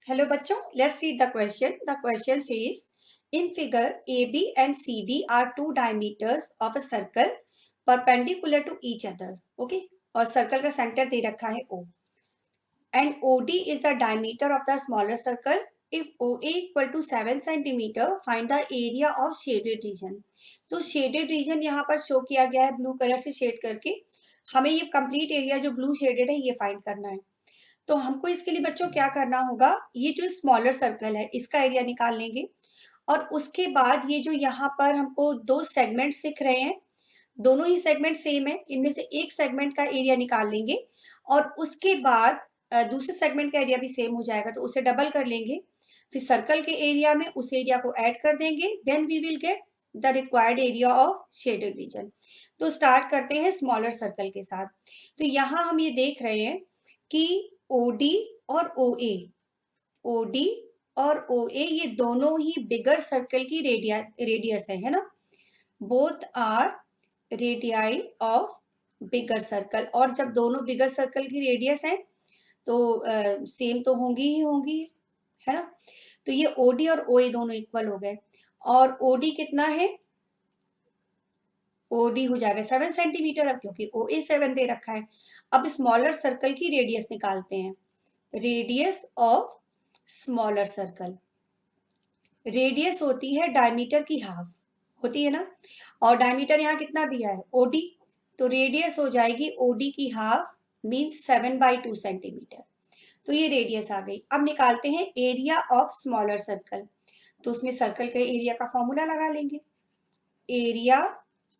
Hello बच्चों, let's read the question. The question says, in figure AB and CD are two diameters of a circle perpendicular to each other. Okay, और circle का center दे रखा है O. And OD is the diameter of the smaller circle. If OA equal to 7 cm, find the area of shaded region. तो shaded region यहाँ पर show किया गया है ब्लू कलर से शेड करके. हमें ये कंप्लीट एरिया जो ब्लू शेडेड है ये फाइंड करना है. तो हमको इसके लिए बच्चों क्या करना होगा, ये जो स्मॉलर सर्कल है इसका एरिया निकाल लेंगे और उसके बाद ये जो यहाँ पर हमको दो सेगमेंट्स दिख रहे हैं, दोनों ही सेगमेंट सेम है, इनमें से एक सेगमेंट का एरिया निकाल लेंगे और उसके बाद दूसरे सेगमेंट का एरिया भी सेम हो जाएगा तो उसे डबल कर लेंगे, फिर सर्कल के एरिया में उस एरिया को ऐड कर देंगे, then we will get the required area of shaded region. तो स्टार्ट करते हैं स्मॉलर सर्कल के साथ. तो यहाँ हम ये देख रहे हैं कि OD और OA, OD और OA ये दोनों ही बिगर सर्कल की रेडियस है ना, both are radii of bigger circle. और जब दोनों बिगर सर्कल की रेडियस है तो सेम तो होंगी ही होंगी, है ना. तो ये OD और OA दोनों इक्वल हो गए और OD कितना है, OD हो जाएगा 7 सेंटीमीटर अब क्योंकि OA 7 दे रखा है. अब स्मॉलर सर्कल की रेडियस निकालते हैं. Radius of smaller circle, radius होती है डायमीटर की हाफ होती है ना, और डायमीटर यहाँ कितना दिया है OD, तो रेडियस हो जाएगी OD की हाफ मीन्स 7/2 सेंटीमीटर. तो ये रेडियस आ गई. अब निकालते हैं एरिया ऑफ स्मॉलर सर्कल. तो उसमें सर्कल के एरिया का फॉर्मूला लगा लेंगे. Area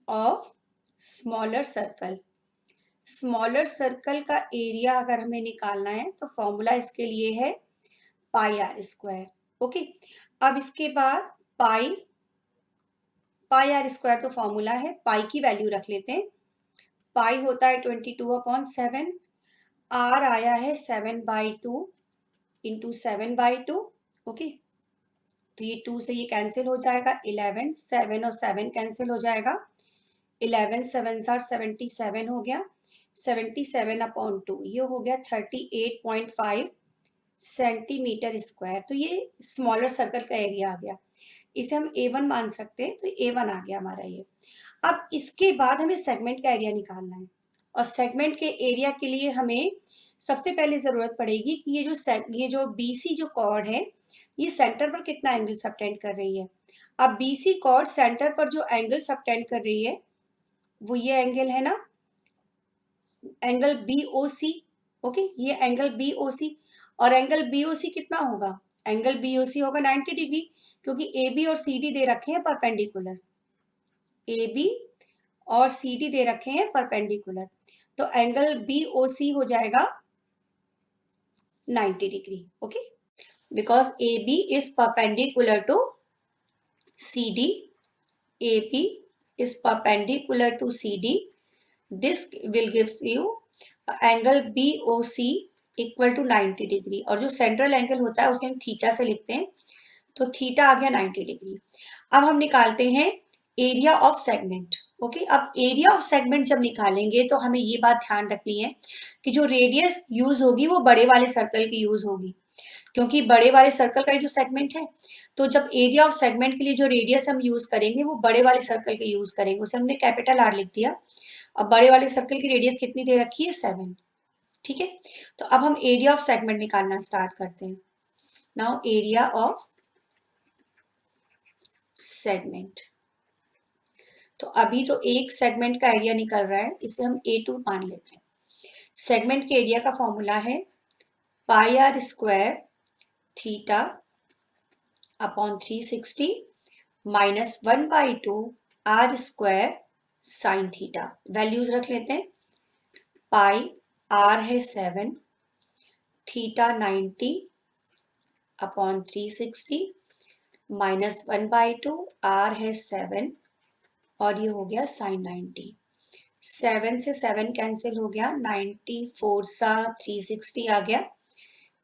of smaller circle, smaller circle का एरिया अगर हमें निकालना है तो फॉर्मूला इसके लिए है पाई आर स्क्वायर. ओके, अब इसके बाद पाई आर स्क्वायर तो फॉर्मूला है, पाई की वैल्यू रख लेते हैं. पाई होता है 22/7, आर आया है 7/2 इंटू 7/2. ओके, तो ये 2 से ये कैंसिल हो जाएगा, 11, 7 और 7 कैंसिल हो जाएगा, 11 7 77 हो गया, 77/2 ये हो गया 38.5 सेंटीमीटर स्क्वायर. तो ये स्मॉलर सर्कल का एरिया आ गया. इसे हम A1 मान सकते हैं, तो A1 आ गया हमारा ये. अब इसके बाद हमें सेगमेंट का एरिया निकालना है और सेगमेंट के एरिया के लिए हमें सबसे पहले जरूरत पड़ेगी कि ये जो BC जो कॉर्ड है ये सेंटर पर कितना एंगल सबटेंड कर रही है. अब BC कॉर्ड सेंटर पर जो एंगल सबटेंड कर रही है वो ये एंगल है ना, एंगल BOC. ओके, ये एंगल BOC और एंगल BOC कितना होगा, एंगल BOC होगा 90 डिग्री क्योंकि AB और CD दे रखे हैं परपेंडिकुलर, AB और CD दे रखे हैं परपेंडिकुलर. तो एंगल BOC हो जाएगा 90 degree. Okay, because AB is perpendicular to CD, AB is perpendicular to CD. This will gives you angle BOC equal to 90 degree और जो सेंट्रल एंगल होता है उसे हम थीटा से लिखते हैं, तो थीटा आ गया 90 डिग्री. अब हम निकालते हैं एरिया ऑफ सेगमेंट. ओके, अब एरिया ऑफ सेगमेंट जब निकालेंगे तो हमें ये बात ध्यान रखनी है कि जो रेडियस यूज होगी वो बड़े वाले सर्कल की यूज होगी क्योंकि बड़े वाले सर्कल का ही जो सेगमेंट है. तो जब एरिया ऑफ सेगमेंट के लिए जो रेडियस हम यूज करेंगे वो बड़े वाले सर्कल के यूज करेंगे, उसे हमने कैपिटल R लिख दिया. अब बड़े वाले सर्कल की रेडियस कितनी दे रखी है 7. ठीक है, तो अब हम एरिया ऑफ सेगमेंट निकालना स्टार्ट करते हैं. नाउ एरिया ऑफ सेगमेंट, तो अभी तो एक सेगमेंट का एरिया निकल रहा है, इसे हम A2 मान लेते हैं. सेगमेंट के एरिया का फॉर्मूला है pi r square theta upon 360 minus 1/2 r square sine theta. Values रख लेते हैं. पाई आर है 7, थीटा 90 अपॉन 360 माइनस 1/2 आर है 7 और ये हो गया साइन 90. 7 से 7 कैंसिल हो गया, 94 सा 360 आ गया.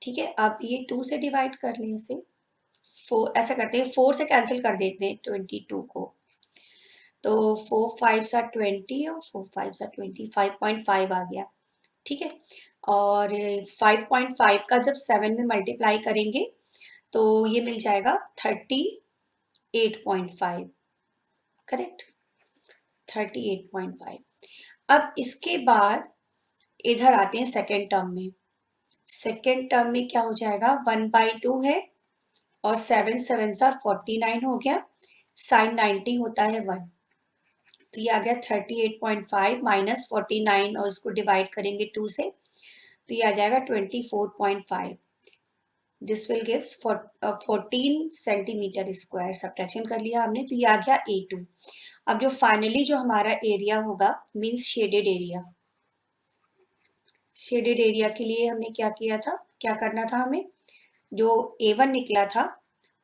ठीक है, अब ये 2 से डिवाइड कर लें इसे. 4 ऐसा करते हैं, 4 से कैंसिल कर देते हैं 22 को, तो 4 5 सा 20 और 4 5 सा 25.5 आ गया. ठीक है। और 5.5 का जब 7 में मल्टीप्लाई करेंगे तो ये मिल जाएगा 38.5, करेक्ट, 38.5। अब इसके बाद इधर आते हैं सेकेंड टर्म में। सेकेंड टर्म में क्या हो जाएगा, 1/2 है और 7 7 49 हो गया, साइन 90 होता है 1, तो ये आ गया 38.5 माइनस 49 और इसको डिवाइड करेंगे 2 से तो ये आ जाएगा 24.5। This will gives 14 centimetre square. Subtraction कर लिया हमने तो ये आ गया A2। अब जो फाइनली जो हमारा एरिया होगा means shaded area, shaded area के लिए हमने क्या किया था, क्या करना था, हमें जो A1 निकला था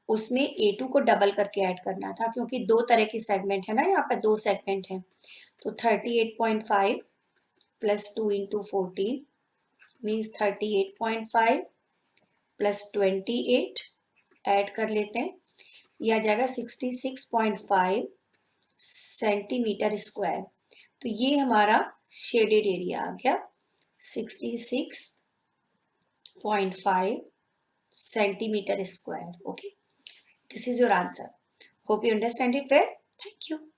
उसमें A2 को डबल करके ऐड करना था, क्योंकि दो तरह के सेगमेंट है ना, यहाँ पे दो सेगमेंट हैं। तो 38.5 plus 2 into 14 means 38.5 plus 28 add कर लेते हैं, यह आ जाएगा 66.5 सेंटीमीटर स्क्वायर। तो ये हमारा शेडेड एरिया आ गया 66.5 centimeter square. Okay, this is your answer. Hope you understand it well. Thank you.